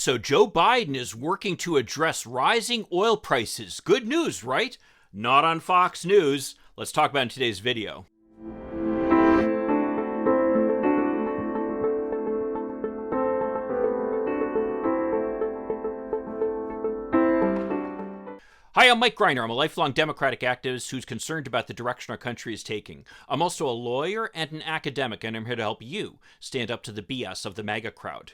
So Joe Biden is working to address rising oil prices. Good news, right? Not on Fox News. Let's talk about it in today's video. Hi, I'm Mike Greiner. I'm a lifelong Democratic activist who's concerned about the direction our country is taking. I'm also a lawyer and an academic, and I'm here to help you stand up to the BS of the MAGA crowd.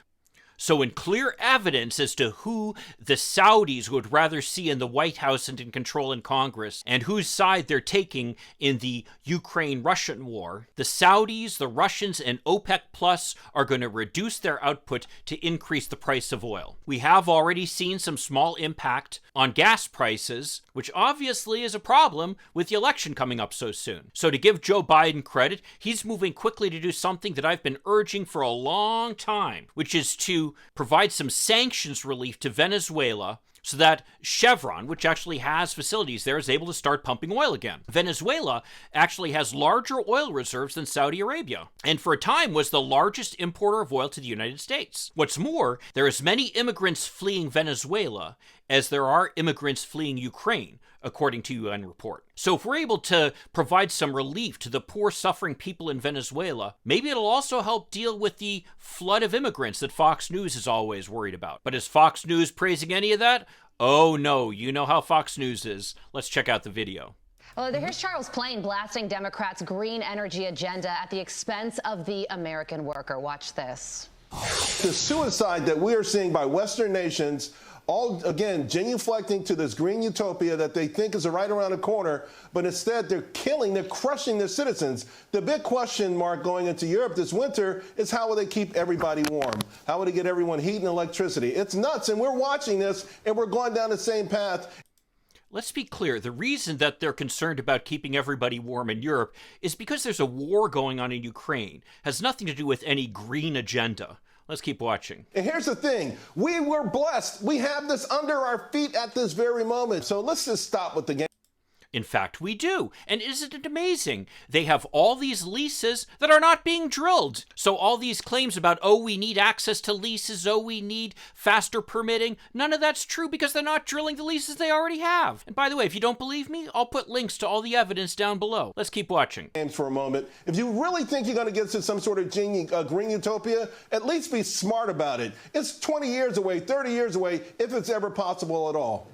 So in clear evidence as to who the Saudis would rather see in the White House and in control in Congress, and whose side they're taking in the Ukraine-Russian war, the Saudis, the Russians, and OPEC Plus are going to reduce their output to increase the price of oil. We have already seen some small impact on gas prices, which obviously is a problem with the election coming up so soon. So to give Joe Biden credit, he's moving quickly to do something that I've been urging for a long time, which is to provide some sanctions relief to Venezuela so that Chevron, which actually has facilities there, is able to start pumping oil again. Venezuela actually has larger oil reserves than Saudi Arabia, and for a time was the largest importer of oil to the United States. What's more, there are as many immigrants fleeing Venezuela as there are immigrants fleeing Ukraine, according to UN report. So if we're able to provide some relief to the poor suffering people in Venezuela, maybe it'll also help deal with the flood of immigrants that Fox News is always worried about. But is Fox News praising any of that? Oh no, you know how Fox News is. Let's check out the video. Well, here's Charles Plain blasting Democrats' green energy agenda at the expense of the American worker. Watch this. The suicide that we are seeing by Western nations, all, again, genuflecting to this green utopia that they think is right around the corner, but instead they're crushing their citizens. The big question mark going into Europe this winter is how will they keep everybody warm? How will they get everyone heat and electricity? It's nuts, and we're watching this, and we're going down the same path. Let's be clear, the reason that they're concerned about keeping everybody warm in Europe is because there's a war going on in Ukraine. It has nothing to do with any green agenda. Let's keep watching. And here's the thing. We were blessed. We have this under our feet at this very moment. So let's just stop with the game. In fact, we do. And isn't it amazing? They have all these leases that are not being drilled. So all these claims about, oh, we need access to leases, oh, we need faster permitting, none of that's true because they're not drilling the leases they already have. And by the way, if you don't believe me, I'll put links to all the evidence down below. Let's keep watching. And for a moment, if you really think you're going to get to some sort of green utopia, at least be smart about it. It's 20 years away, 30 years away, if it's ever possible at all.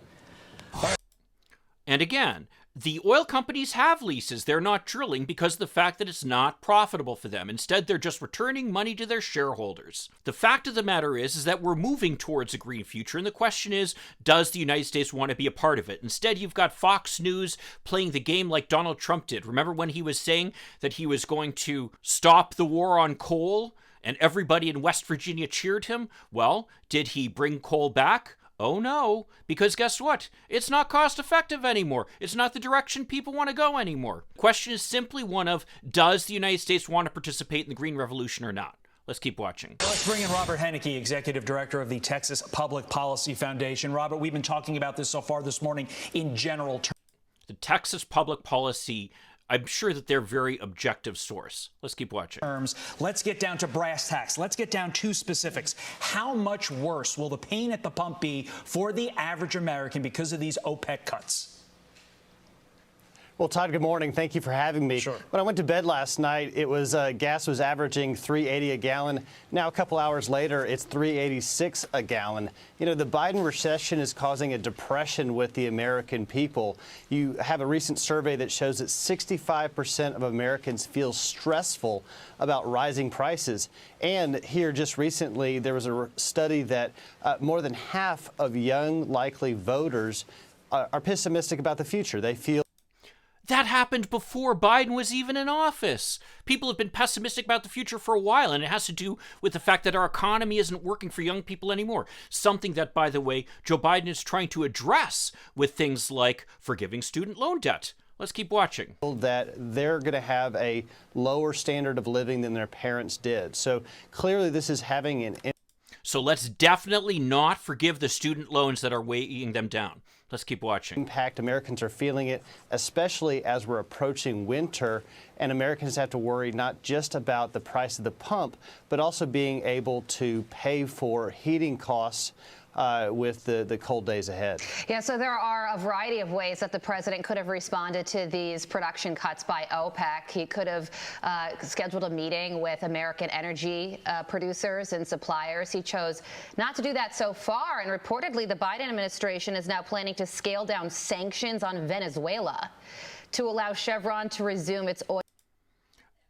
And again, the oil companies have leases they're not drilling because of the fact that it's not profitable for them. Instead, they're just returning money to their shareholders. The fact of the matter is that we're moving towards a green future, and the question is, does the United States want to be a part of it? Instead, you've got Fox News playing the game like Donald Trump did. Remember when he was saying that he was going to stop the war on coal, and everybody in West Virginia cheered him? Well, did he bring coal back? Oh no, because guess what? It's not cost effective anymore. It's not the direction people want to go anymore. The question is simply one of, does the United States want to participate in the Green Revolution or not? Let's keep watching. Let's bring in Robert Henneke, Executive Director of the Texas Public Policy Foundation. Robert, we've been talking about this so far this morning in general terms. The Texas Public Policy, I'm sure that they're a very objective source. Let's keep watching. Let's get down to brass tacks. Let's get down to specifics. How much worse will the pain at the pump be for the average American because of these OPEC cuts? Well, Todd, good morning. Thank you for having me. Sure. When I went to bed last night, it was gas was averaging $3.80 a gallon. Now, a couple hours later, it's $3.86 a gallon. You know, the Biden recession is causing a depression with the American people. You have a recent survey that shows that 65% of Americans feel stressful about rising prices. And here just recently, there was a study that more than half of young likely voters are pessimistic about the future. They feel that happened before Biden was even in office. People have been pessimistic about the future for a while, and it has to do with the fact that our economy isn't working for young people anymore. Something that, by the way, Joe Biden is trying to address with things like forgiving student loan debt. Let's keep watching. That they're going to have a lower standard of living than their parents did. So clearly this is having an... So let's definitely not forgive the student loans that are weighing them down. Let's keep watching. Impact. Americans are feeling it, especially as we're approaching winter, and Americans have to worry not just about the price of the pump, but also being able to pay for heating costs with the cold days ahead. Yeah, so there are a variety of ways that the president could have responded to these production cuts by OPEC. He could have scheduled a meeting with American energy producers and suppliers. He chose not to do that so far, and reportedly the Biden administration is now planning to scale down sanctions on Venezuela to allow Chevron to resume its oil.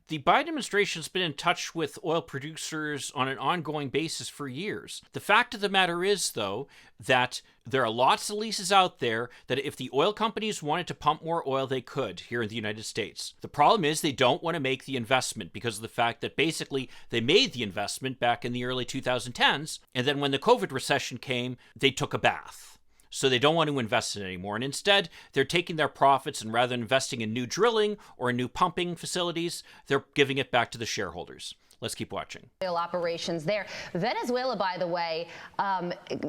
The Biden administration has been in touch with oil producers on an ongoing basis for years. The fact of the matter is, though, that there are lots of leases out there that if the oil companies wanted to pump more oil, they could here in the United States. The problem is they don't want to make the investment because of the fact that basically they made the investment back in the early 2010s, and then when the COVID recession came, they took a bath. So they don't want to invest in it anymore. And instead, they're taking their profits and rather than investing in new drilling or new pumping facilities, they're giving it back to the shareholders. Let's keep watching. Oil operations there. Venezuela, by the way,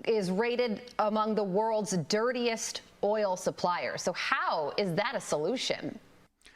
is rated among the world's dirtiest oil suppliers. So how is that a solution?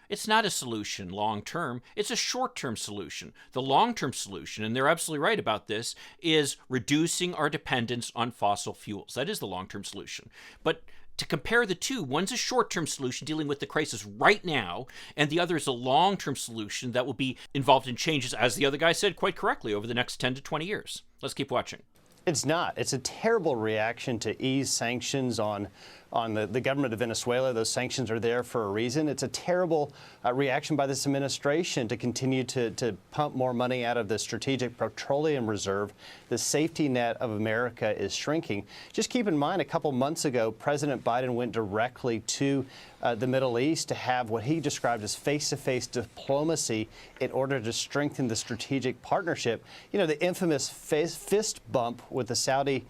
It's not a solution long-term. It's a short-term solution. The long-term solution, and they're absolutely right about this, is reducing our dependence on fossil fuels. That is the long-term solution. But to compare the two, one's a short-term solution dealing with the crisis right now, and the other is a long-term solution that will be involved in changes, as the other guy said quite correctly, over the next 10 to 20 years. Let's keep watching. It's not. It's a terrible reaction to ease sanctions on the government of Venezuela. Those sanctions are there for a reason. It's a terrible reaction by this administration to continue to pump more money out of the Strategic Petroleum Reserve. The safety net of America is shrinking. Just keep in mind, a couple months ago, President Biden went directly to the Middle East to have what he described as face-to-face diplomacy in order to strengthen the strategic partnership. You know, the infamous fist bump with the Saudi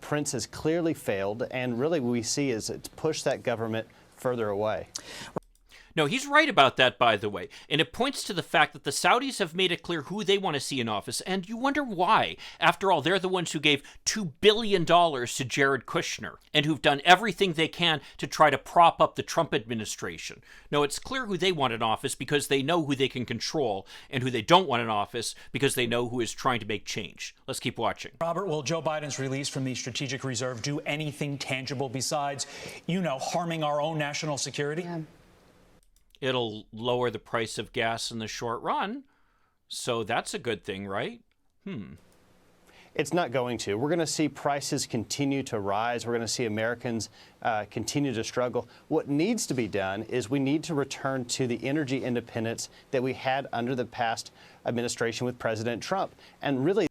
prince has clearly failed, and really what we see is it's pushed that government further away. No, he's right about that, by the way. And it points to the fact that the Saudis have made it clear who they want to see in office. And you wonder why. After all, they're the ones who gave $2 billion to Jared Kushner and who've done everything they can to try to prop up the Trump administration. No, it's clear who they want in office because they know who they can control and who they don't want in office because they know who is trying to make change. Let's keep watching. Robert, will Joe Biden's release from the Strategic Reserve do anything tangible besides, harming our own national security? Yeah. It'll lower the price of gas in the short run. So that's a good thing, right? It's not going to. We're going to see prices continue to rise. We're going to see Americans continue to struggle. What needs to be done is we need to return to the energy independence that we had under the past administration with President Trump. And really,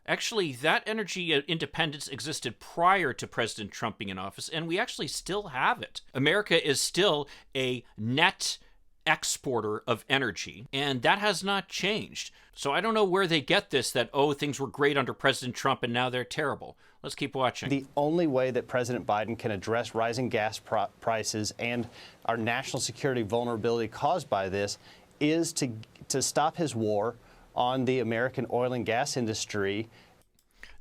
actually, that energy independence existed prior to President Trump being in office, and we actually still have it. America is still a net exporter of energy, and that has not changed. So I don't know where they get this, that, things were great under President Trump and now they're terrible. Let's keep watching. The only way that President Biden can address rising gas prices and our national security vulnerability caused by this is to stop his war on the American oil and gas industry.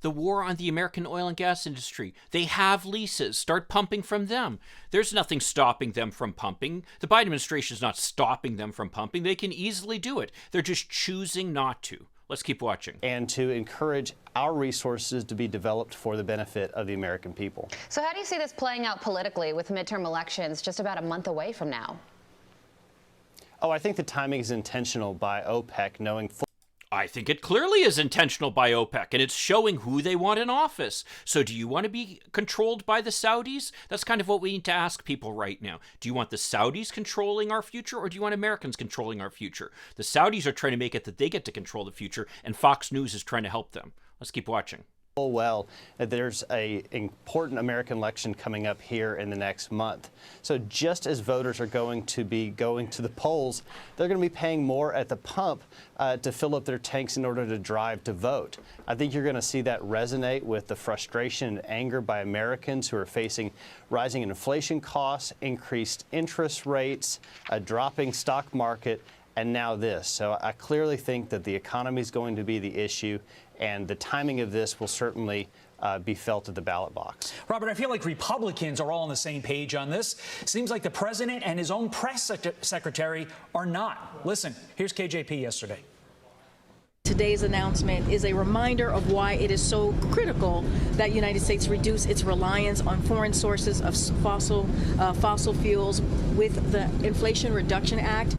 The war on the American oil and gas industry. They have leases. Start pumping from them. There's nothing stopping them from pumping. The Biden administration is not stopping them from pumping. They can easily do it. They're just choosing not to. Let's keep watching. And to encourage our resources to be developed for the benefit of the American people. So how do you see this playing out politically with midterm elections just about a month away from now? I think the timing is intentional by OPEC, knowing I think it clearly is intentional by OPEC, and it's showing who they want in office. So do you want to be controlled by the Saudis? That's kind of what we need to ask people right now. Do you want the Saudis controlling our future, or do you want Americans controlling our future? The Saudis are trying to make it that they get to control the future, and Fox News is trying to help them. Let's keep watching. Well, there's an important American election coming up here in the next month. So just as voters are going to be going to the polls, they're going to be paying more at the pump to fill up their tanks in order to drive to vote. I think you're going to see that resonate with the frustration and anger by Americans who are facing rising inflation costs, increased interest rates, a dropping stock market, and now this. So I clearly think that the economy is going to be the issue, and the timing of this will certainly be felt at the ballot box. Robert, I feel like Republicans are all on the same page on this. Seems like the president and his own press secretary are not. Listen, here's KJP yesterday. Today's announcement is a reminder of why it is so critical that the United States reduce its reliance on foreign sources of fossil fuels with the Inflation Reduction Act.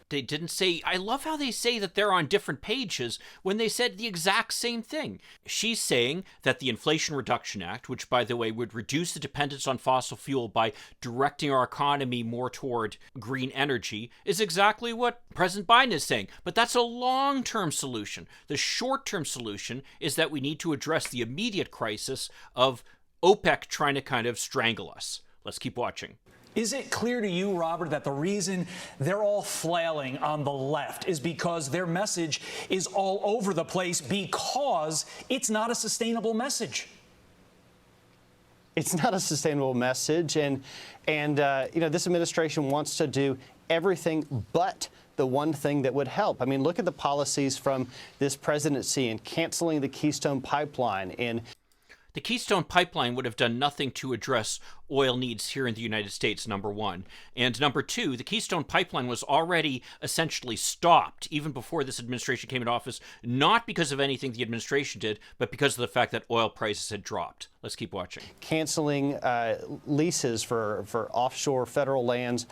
They didn't say, I love how they say that they're on different pages when they said the exact same thing. She's saying that the Inflation Reduction Act, which, by the way, would reduce the dependence on fossil fuel by directing our economy more toward green energy, is exactly what President Biden is saying. But that's a long-term solution. The short-term solution is that we need to address the immediate crisis of OPEC trying to kind of strangle us. Let's keep watching. Is it clear to you, Robert, that the reason they're all flailing on the left is because their message is all over the place because it's not a sustainable message? It's not a sustainable message, and this administration wants to do everything but the one thing that would help. I mean, look at the policies from this presidency in canceling the Keystone Pipeline, in the Keystone Pipeline would have done nothing to address oil needs here in the United States, number one. And number two, the Keystone Pipeline was already essentially stopped even before this administration came into office, not because of anything the administration did, but because of the fact that oil prices had dropped. Let's keep watching. Canceling leases for offshore federal lands.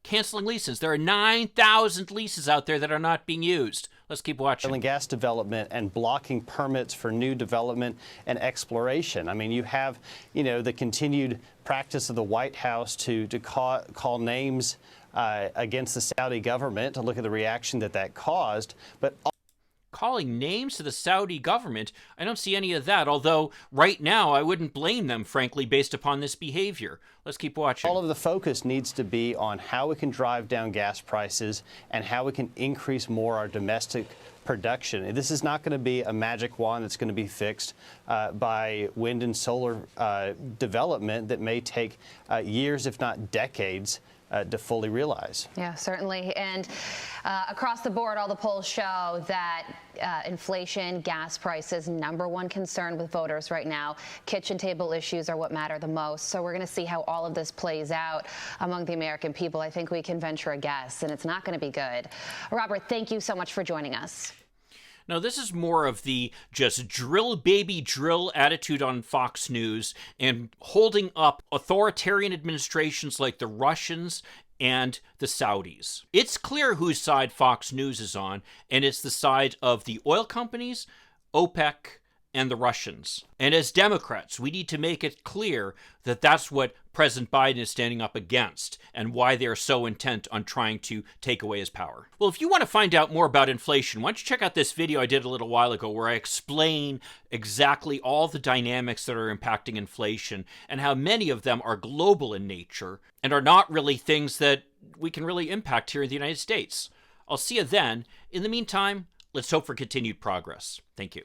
Canceling leases. There are 9,000 leases out there that are not being used. Let's keep watching. Oil and gas development and blocking permits for new development and exploration. I mean, you have, the continued practice of the White House to call names against the Saudi government, to look at the reaction that caused, but calling names to the Saudi government, I don't see any of that, although right now I wouldn't blame them, frankly, based upon this behavior. Let's keep watching. All of the focus needs to be on how we can drive down gas prices and how we can increase more our domestic production. This is not going to be a magic wand that's going to be fixed by wind and solar development that may take years, if not decades, to fully realize. Yeah, certainly. And across the board, all the polls show that inflation, gas prices, number one concern with voters right now. Kitchen table issues are what matter the most. So we're going to see how all of this plays out among the American people. I think we can venture a guess, and it's not going to be good. Robert, thank you so much for joining us. Now, this is more of the just drill, baby, drill attitude on Fox News and holding up authoritarian administrations like the Russians and the Saudis. It's clear whose side Fox News is on, and it's the side of the oil companies, OPEC, and the Russians. And as Democrats, we need to make it clear that that's what President Biden is standing up against and why they're so intent on trying to take away his power. Well, if you want to find out more about inflation, why don't you check out this video I did a little while ago where I explain exactly all the dynamics that are impacting inflation and how many of them are global in nature and are not really things that we can really impact here in the United States. I'll see you then. In the meantime, let's hope for continued progress. Thank you.